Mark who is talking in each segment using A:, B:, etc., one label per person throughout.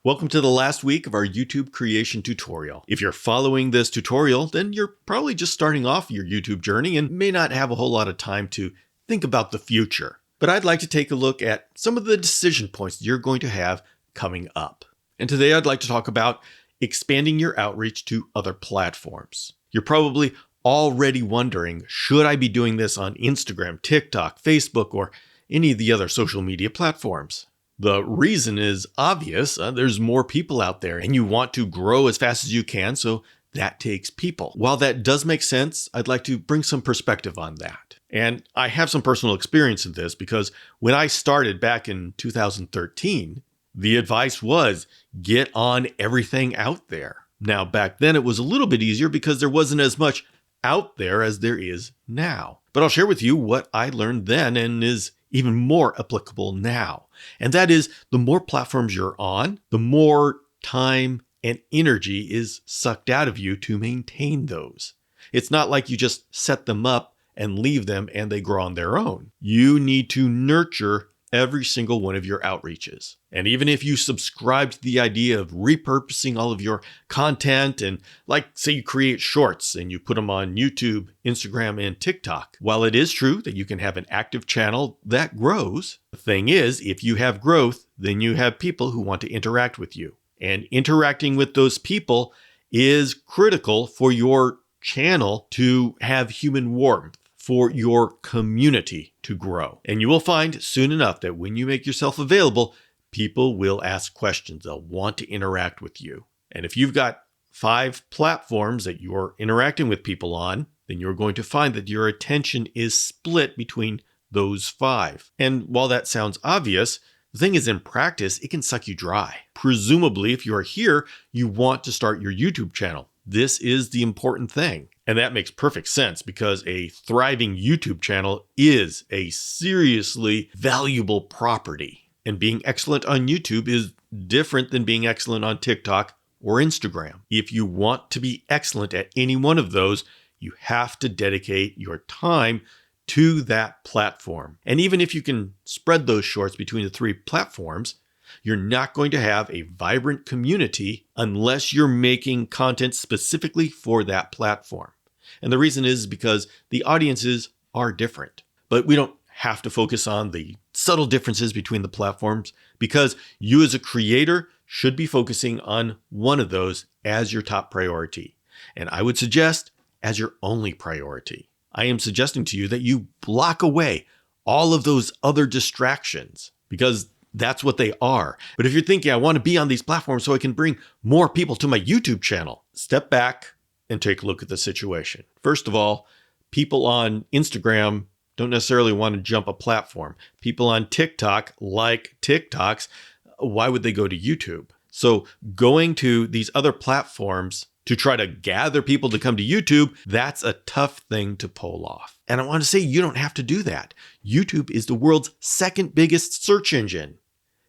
A: Welcome to the last week of our YouTube creation tutorial. If you're following this tutorial, then you're probably just starting off your YouTube journey and may not have a whole lot of time to think about the future. But I'd like to take a look at some of the decision points you're going to have coming up. And today I'd like to talk about expanding your outreach to other platforms. You're probably already wondering, should I be doing this on Instagram, TikTok, Facebook, or any of the other social media platforms? The reason is obvious. There's more people out there and you want to grow as fast as you can, so that takes people. While that does make sense, I'd like to bring some perspective on that. And I have some personal experience in this because when I started back in 2013, the advice was get on everything out there. Now, back then it was a little bit easier because there wasn't as much out there as there is now. But I'll share with you what I learned then and is even more applicable now. And that is, the more platforms you're on, the more time and energy is sucked out of you to maintain those. It's not like you just set them up and leave them and they grow on their own. You need to nurture every single one of your outreaches. And even if you subscribe to the idea of repurposing all of your content and say you create shorts and you put them on YouTube, Instagram, and TikTok, while it is true that you can have an active channel that grows, the thing is, if you have growth, then you have people who want to interact with you. And interacting with those people is critical for your channel to have human warmth, for your community to grow. And you will find soon enough that when you make yourself available, people will ask questions. They'll want to interact with you. And if you've got 5 platforms that you're interacting with people on, then you're going to find that your attention is split between those 5. And while that sounds obvious, the thing is, in practice, it can suck you dry. Presumably, if you are here, you want to start your YouTube channel. This is the important thing. And that makes perfect sense because a thriving YouTube channel is a seriously valuable property. And being excellent on YouTube is different than being excellent on TikTok or Instagram. If you want to be excellent at any one of those, you have to dedicate your time to that platform. And even if you can spread those shorts between the 3 platforms, you're not going to have a vibrant community unless you're making content specifically for that platform. And the reason is because the audiences are different. But we don't have to focus on the subtle differences between the platforms because you as a creator should be focusing on one of those as your top priority. And I would suggest as your only priority. I am suggesting to you that you block away all of those other distractions because that's what they are. But if you're thinking, I want to be on these platforms so I can bring more people to my YouTube channel, step back and take a look at the situation. First of all, people on Instagram don't necessarily want to jump a platform. People on TikTok like TikToks. Why would they go to YouTube? So going to these other platforms to try to gather people to come to YouTube, that's a tough thing to pull off. And I want to say you don't have to do that. YouTube is the world's 2nd biggest search engine.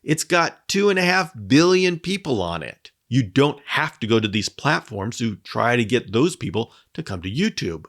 A: It's got 2.5 billion people on it. You don't have to go to these platforms to try to get those people to come to YouTube.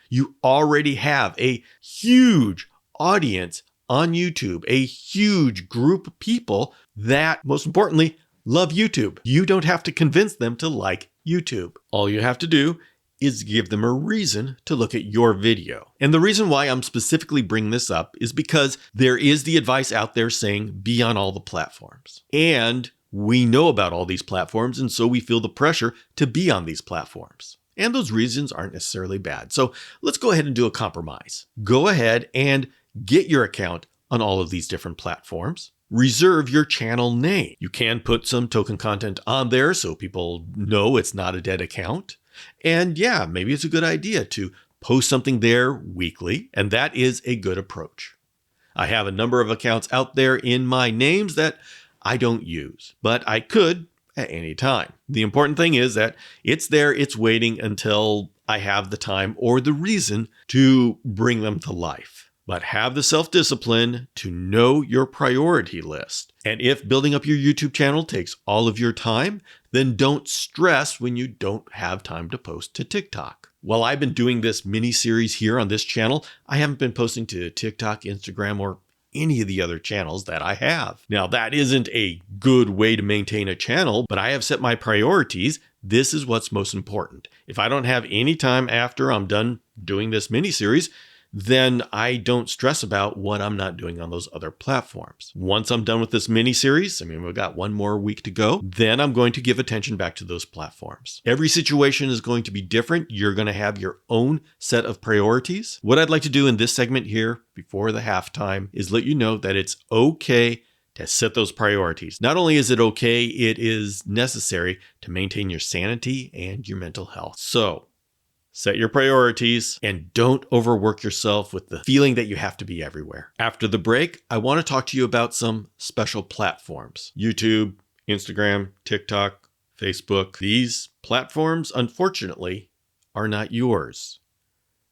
A: You already have a huge audience on YouTube, a huge group of people that, most importantly, love YouTube. You don't have to convince them to like YouTube. All you have to do is give them a reason to look at your video. And the reason why I'm specifically bringing this up is because there is the advice out there saying be on all the platforms. And we know about all these platforms, and so we feel the pressure to be on these platforms. And those reasons aren't necessarily bad. So let's go ahead and do a compromise. Go ahead and get your account on all of these different platforms. Reserve your channel name. You can put some token content on there so people know it's not a dead account. And yeah, maybe it's a good idea to post something there weekly, and that is a good approach. I have a number of accounts out there in my names that I don't use, but I could at any time. The important thing is that it's there, it's waiting until I have the time or the reason to bring them to life. But have the self-discipline to know your priority list. And if building up your YouTube channel takes all of your time, then don't stress when you don't have time to post to TikTok. While I've been doing this mini series here on this channel, I haven't been posting to TikTok, Instagram, or any of the other channels that I have. Now, that isn't a good way to maintain a channel, but I have set my priorities. This is what's most important. If I don't have any time after I'm done doing this mini-series, then I don't stress about what I'm not doing on those other platforms. Once I'm done with this mini-series, we've got one more week to go, then I'm going to give attention back to those platforms. Every situation is going to be different. You're going to have your own set of priorities. What I'd like to do in this segment here, before the halftime, is let you know that it's okay to set those priorities. Not only is it okay, it is necessary to maintain your sanity and your mental health. So, set your priorities and don't overwork yourself with the feeling that you have to be everywhere. After the break, I want to talk to you about some special platforms. YouTube, Instagram, TikTok, Facebook. These platforms, unfortunately, are not yours.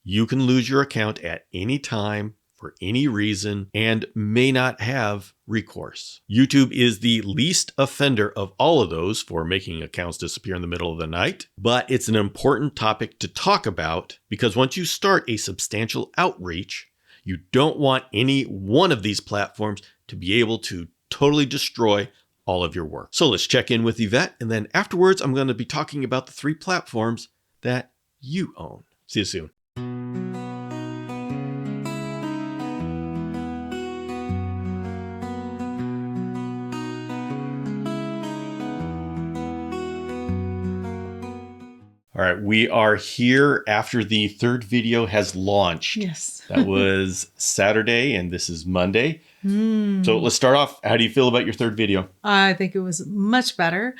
A: You can lose your account at any time for any reason and may not have recourse. YouTube is the least offender of all of those for making accounts disappear in the middle of the night, but it's an important topic to talk about because once you start a substantial outreach, you don't want any one of these platforms to be able to totally destroy all of your work. So let's check in with Yvette, and then afterwards, I'm going to be talking about the 3 platforms that you own. See you soon. All right, we are here after the 3rd video has launched.
B: Yes.
A: That was Saturday, and this is Monday. So let's start off. How do you feel about your 3rd video?
B: I think it was much better.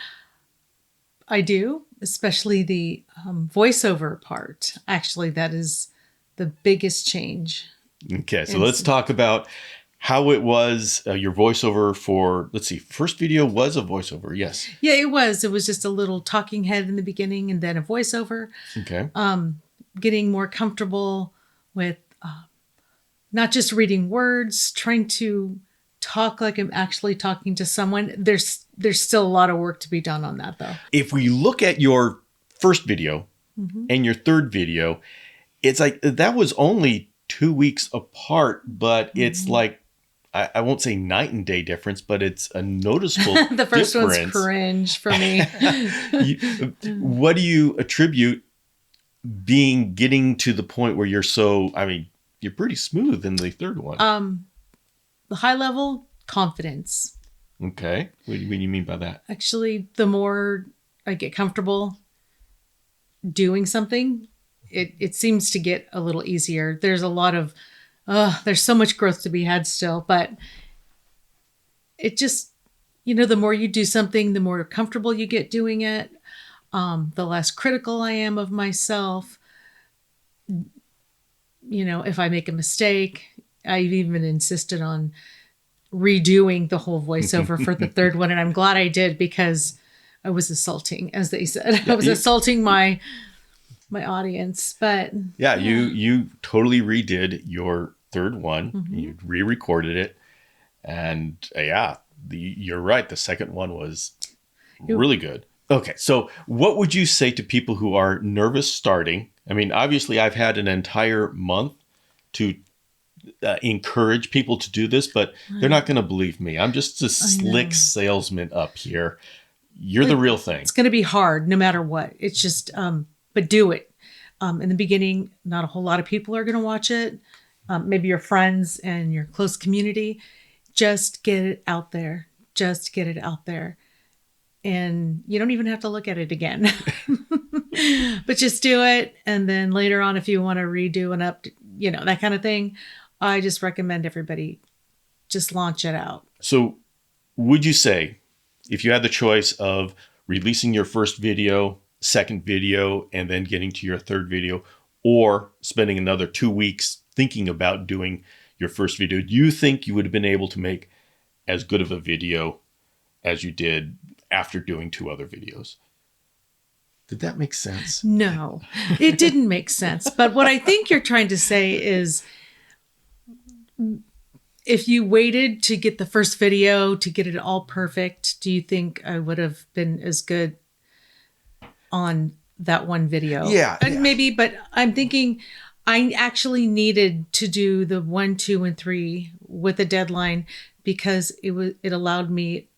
B: I do, especially the voiceover part. Actually, that is the biggest change.
A: Okay, so let's talk about how it was, your voiceover for, let's see, first video was a voiceover, yes.
B: Yeah, it was. It was just a little talking head in the beginning and then a voiceover.
A: Okay.
B: Getting more comfortable with not just reading words, trying to talk like I'm actually talking to someone. There's still a lot of work to be done on that, though.
A: If we look at your first video and your 3rd video, it's like that was only 2 weeks apart, but it's like, I won't say night and day difference, but it's a noticeable
B: The first
A: difference.
B: one's cringe for me.
A: What do you attribute getting to the point where you're so, you're pretty smooth in the 3rd one?
B: The high level confidence.
A: Okay. What do you mean by that?
B: Actually, the more I get comfortable doing something, it seems to get a little easier. There's a lot of, there's so much growth to be had still, but it just, the more you do something, the more comfortable you get doing it. The less critical I am of myself. If I make a mistake, I've even insisted on redoing the whole voiceover for the 3rd one. And I'm glad I did because I was assaulting, as they said. I was assaulting my audience, but
A: yeah. You totally redid your 3rd one. You re-recorded it, and you're right. The 2nd one was really good. Okay, so what would you say to people who are nervous starting? Obviously, I've had an entire month to encourage people to do this, but they're not going to believe me. I'm just a slick salesman up here. You're the real thing. It's
B: going to be hard no matter what. It's just, but do it. In the beginning, not a whole lot of people are going to watch it. Maybe your friends and your close community. Just get it out there. Just get it out there. And you don't even have to look at it again. But just do it. And then later on, if you want to redo and that kind of thing, I just recommend everybody just launch it out.
A: So would you say, if you had the choice of releasing your first video, 2nd video, and then getting to your 3rd video, or spending another 2 weeks thinking about doing your first video, do you think you would have been able to make as good of a video as you did after doing 2 other videos? Did that make sense?
B: No, it didn't make sense. But what I think you're trying to say is, if you waited to get the first video to get it all perfect, do you think I would have been as good on that one video?
A: Yeah.
B: Maybe, but I'm thinking I actually needed to do the 1, 2, and 3 with a deadline because it allowed me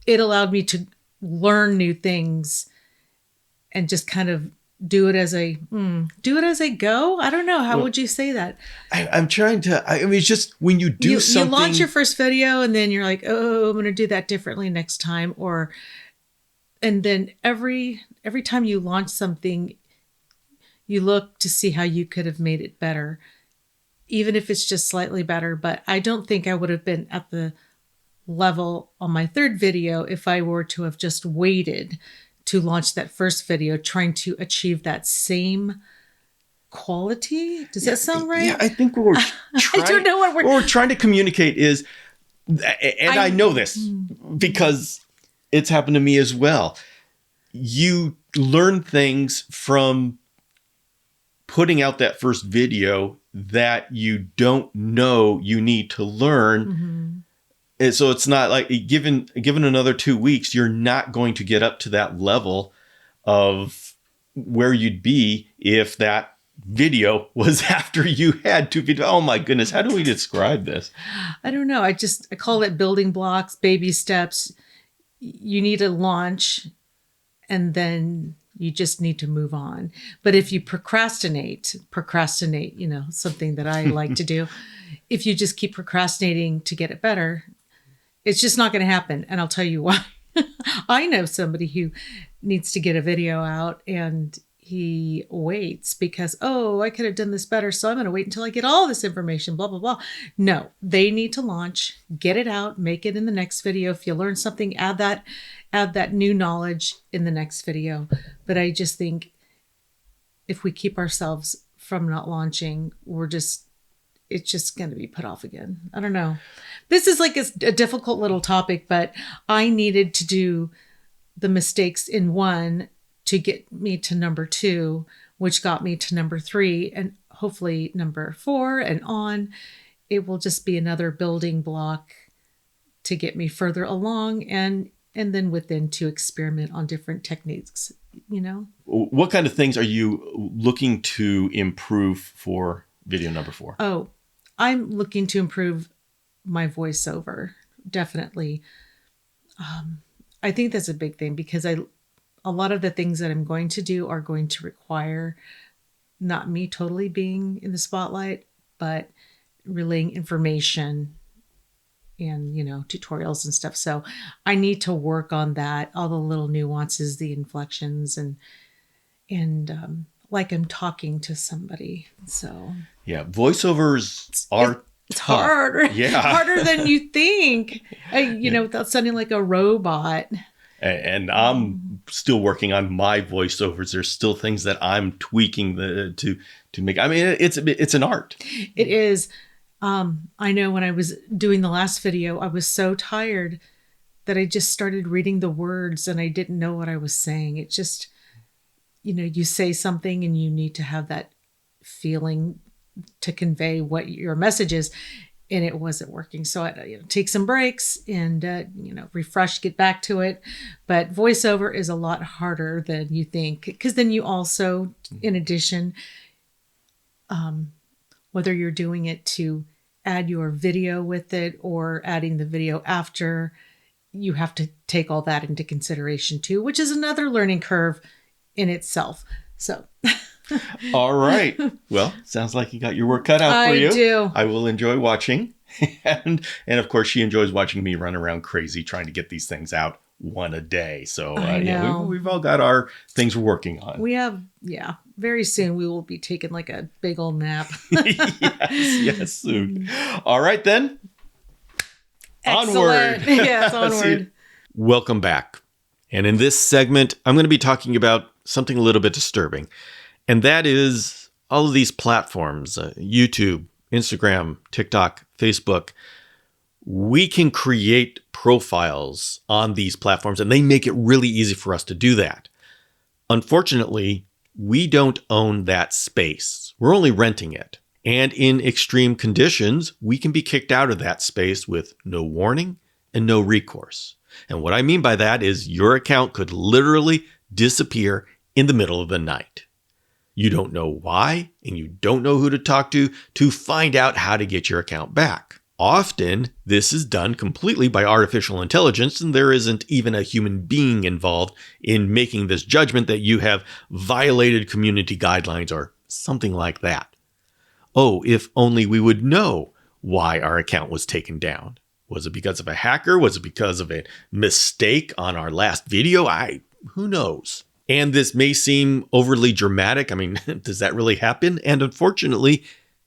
B: to learn new things and just kind of do it as I go. I don't know. How would you say that?
A: I'm trying to, I mean, it's just when you do something.
B: You launch your first video and then you're like, oh, I'm going to do that differently next time. And then every time you launch something, you look to see how you could have made it better, even if it's just slightly better. But I don't think I would have been at the level on my third video if I were to have just waited to launch that first video, trying to achieve that same quality. Does that sound right?
A: Yeah, I think what we're trying,
B: I don't know what
A: we're trying to communicate is, and I know this because it's happened to me as well. You learn things from putting out that first video that you don't know you need to learn.
B: Mm-hmm.
A: And so it's not like given another 2 weeks, you're not going to get up to that level of where you'd be if that video was after you had 2 videos. Oh my goodness. How do we describe this?
B: I don't know. I call it building blocks, baby steps. You need to launch and then you just need to move on. But if you procrastinate, something that I like to do, if you just keep procrastinating to get it better, it's just not going to happen. And I'll tell you why. I know somebody who needs to get a video out and he waits because, I could have done this better. So I'm going to wait until I get all this information, blah, blah, blah. No, they need to launch, get it out, make it in the next video. If you learn something, add that new knowledge in the next video. But I just think if we keep ourselves from not launching, it's just going to be put off again. I don't know. This is like a difficult little topic, but I needed to do the mistakes in 1 to get me to number 2, which got me to number 3 and hopefully number 4 and on. It will just be another building block to get me further along and then within to experiment on different techniques, What
A: kind of things are you looking to improve for video number 4?
B: Oh, I'm looking to improve my voiceover, definitely. I think that's a big thing because a lot of the things that I'm going to do are going to require not me totally being in the spotlight, but relaying information and, tutorials and stuff. So I need to work on that, all the little nuances, the inflections and like I'm talking to somebody. So
A: yeah, voiceovers are
B: it's hard.
A: Yeah.
B: Harder than you think, without sounding like a robot.
A: And I'm still working on my voiceovers. There's still things that I'm tweaking to make. I mean, it's an art.
B: It is. I know when I was doing the last video, I was so tired that I just started reading the words and I didn't know what I was saying. It just, you say something and you need to have that feeling to convey what your message is. And it wasn't working. So I take some breaks and, refresh, get back to it. But voiceover is a lot harder than you think. Because then you also, in addition, whether you're doing it to add your video with it or adding the video after, you have to take all that into consideration too, which is another learning curve in itself. So...
A: All right. Well, sounds like you got your work cut out for you.
B: I do.
A: I will enjoy watching. And of course, she enjoys watching me run around crazy trying to get these things out one a day. So we've all got our things we're working on.
B: We have, very soon we will be taking like a big old nap.
A: yes, soon. All right, then.
B: Excellent.
A: Onward.
B: Yes, onward.
A: Welcome back. And in this segment, I'm going to be talking about something a little bit disturbing. And that is all of these platforms, YouTube, Instagram, TikTok, Facebook. We can create profiles on these platforms and they make it really easy for us to do that. Unfortunately, we don't own that space. We're only renting it. And in extreme conditions, we can be kicked out of that space with no warning and no recourse. And what I mean by that is your account could literally disappear in the middle of the night. You don't know why, and you don't know who to talk to find out how to get your account back. Often, this is done completely by artificial intelligence, and there isn't even a human being involved in making this judgment that you have violated community guidelines or something like that. Oh, if only we would know why our account was taken down. Was it because of a hacker? Was it because of a mistake on our last video? Who knows? And this may seem overly dramatic. I mean, does that really happen? And unfortunately,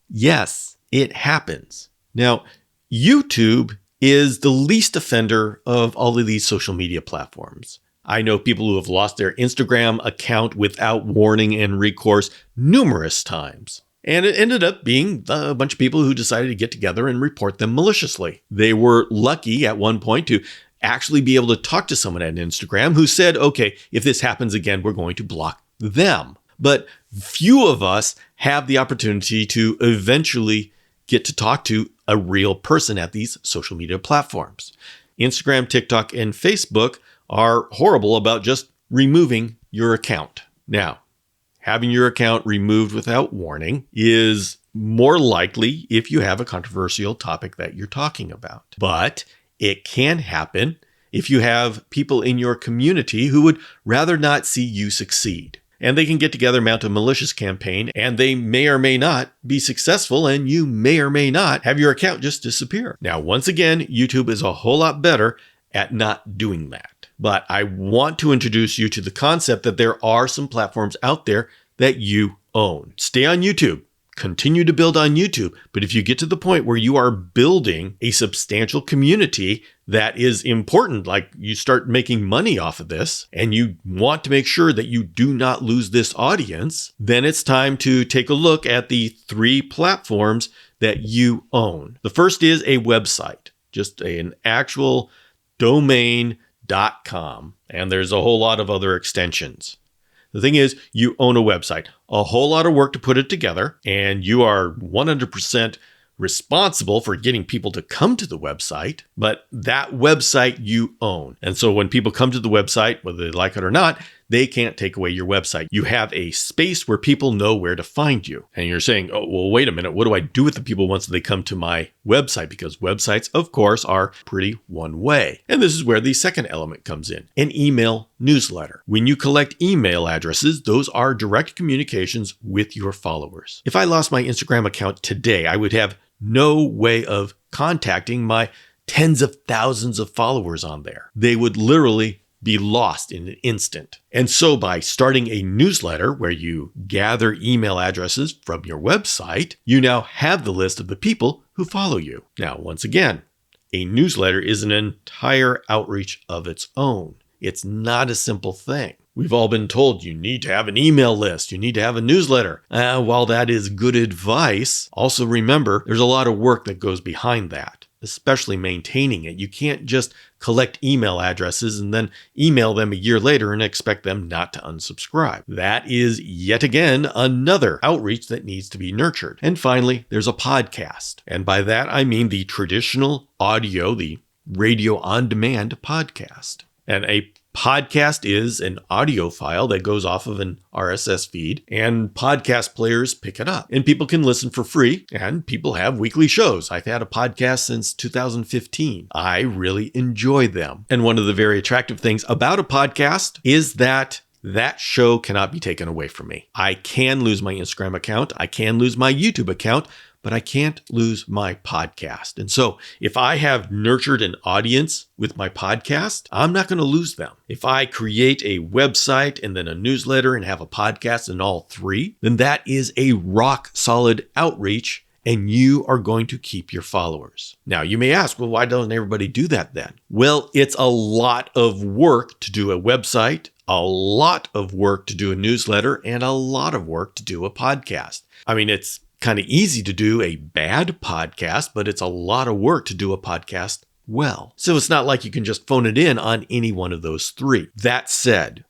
A: yes, it happens. Now, YouTube is the least offender of all of these social media platforms. I know people who have lost their Instagram account without warning and recourse numerous times. And it ended up being a bunch of people who decided to get together and report them maliciously. They were lucky at one point to actually be able to talk to someone at Instagram who said, okay, if this happens again, we're going to block them. But few of us have the opportunity to eventually get to talk to a real person at these social media platforms. Instagram, TikTok, and Facebook are horrible about just removing your account. Now, having your account removed without warning is more likely if you have a controversial topic that you're talking about. But it can happen if you have people in your community who would rather not see you succeed. And they can get together, mount a malicious campaign, and they may or may not be successful, and you may or may not have your account just disappear. Now, once again, YouTube is a whole lot better at not doing that. But I want to introduce you to the concept that there are some platforms out there that you own. Stay on YouTube. Continue to build on YouTube. But if you get to the point where you are building a substantial community that is important, like you start making money off of this, and you want to make sure that you do not lose this audience, then it's time to take a look at the 3 platforms that you own. The first is a website, just an actual domain.com. And there's a whole lot of other extensions. The thing is, you own a website, a whole lot of work to put it together, and you are 100% responsible for getting people to come to the website, but that website you own. And so when people come to the website, whether they like it or not, they can't take away your website. You have a space where people know where to find you. And you're saying, oh, well, wait a minute. What do I do with the people once they come to my website? Because websites, of course, are pretty one way. And this is where the second element comes in, an email newsletter. When you collect email addresses, those are direct communications with your followers. If I lost my Instagram account today, I would have no way of contacting my tens of thousands of followers on there. They would literally be lost in an instant. And so by starting a newsletter where you gather email addresses from your website, you now have the list of the people who follow you. Now, once again, a newsletter is an entire outreach of its own. It's not a simple thing. We've all been told you need to have an email list, you need to have a newsletter. While that is good advice, also remember there's a lot of work that goes behind that, especially maintaining it. You can't just collect email addresses and then email them a year later and expect them not to unsubscribe. That is yet again another outreach that needs to be nurtured. And finally, there's a podcast. And by that, I mean the traditional audio, the radio on demand podcast. And a podcast is an audio file that goes off of an RSS feed, and podcast players pick it up. And people can listen for free, and people have weekly shows. I've had a podcast since 2015. I really enjoy them. And one of the very attractive things about a podcast is that show cannot be taken away from me. I can lose my Instagram account, I can lose my YouTube account, but I can't lose my podcast. And so if I have nurtured an audience with my podcast, I'm not going to lose them. If I create a website and then a newsletter and have a podcast in all 3, then that is a rock solid outreach, and you are going to keep your followers. Now, you may ask, well, why doesn't everybody do that then? Well, it's a lot of work to do a website, a lot of work to do a newsletter, and a lot of work to do a podcast. I mean, it's kind of easy to do a bad podcast, but it's a lot of work to do a podcast well. So it's not like you can just phone it in on any one of those 3. That said,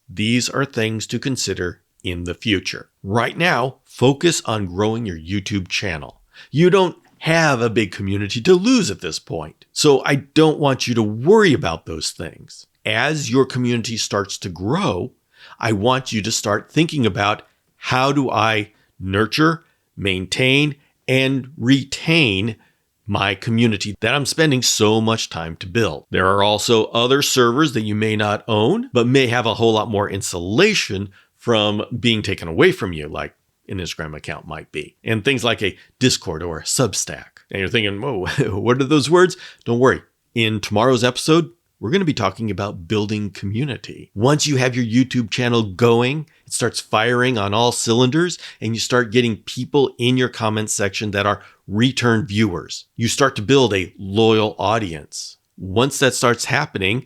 A: these are things to consider in the future. Right now, focus on growing your YouTube channel. You don't have a big community to lose at this point. So I don't want you to worry about those things. As your community starts to grow, I want you to start thinking about how do I nurture, maintain, and retain my community that I'm spending so much time to build? There are also other servers that you may not own, but may have a whole lot more insulation from being taken away from you, like an Instagram account might be. And things like a Discord or a Substack. And you're thinking, whoa, what are those words? Don't worry. In tomorrow's episode, we're going to be talking about building community. Once you have your YouTube channel going, it starts firing on all cylinders, and you start getting people in your comment section that are return viewers. You start to build a loyal audience. Once that starts happening,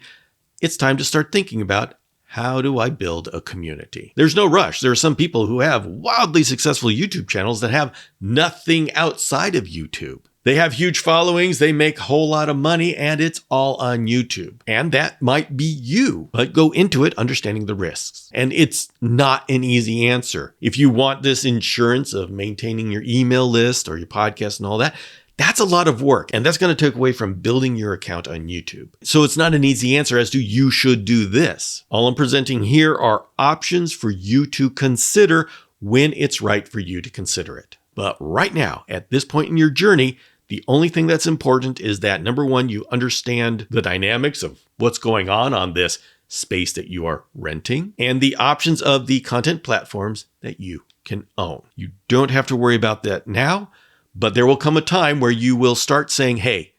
A: it's time to start thinking about, how do I build a community? There's no rush. There are some people who have wildly successful YouTube channels that have nothing outside of YouTube. They have huge followings, they make a whole lot of money, and it's all on YouTube. And that might be you, but go into it understanding the risks. And it's not an easy answer. If you want this insurance of maintaining your email list or your podcast and all that, that's a lot of work, and that's going to take away from building your account on YouTube. So it's not an easy answer as to you should do this. All I'm presenting here are options for you to consider when it's right for you to consider it. But right now, at this point in your journey, the only thing that's important is that, number one, you understand the dynamics of what's going on this space that you are renting and the options of the content platforms that you can own. You don't have to worry about that now, but there will come a time where you will start saying, hey,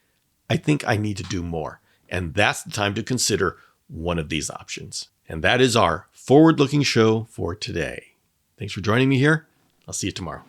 A: I think I need to do more. And that's the time to consider one of these options. And that is our forward-looking show for today. Thanks for joining me here. I'll see you tomorrow.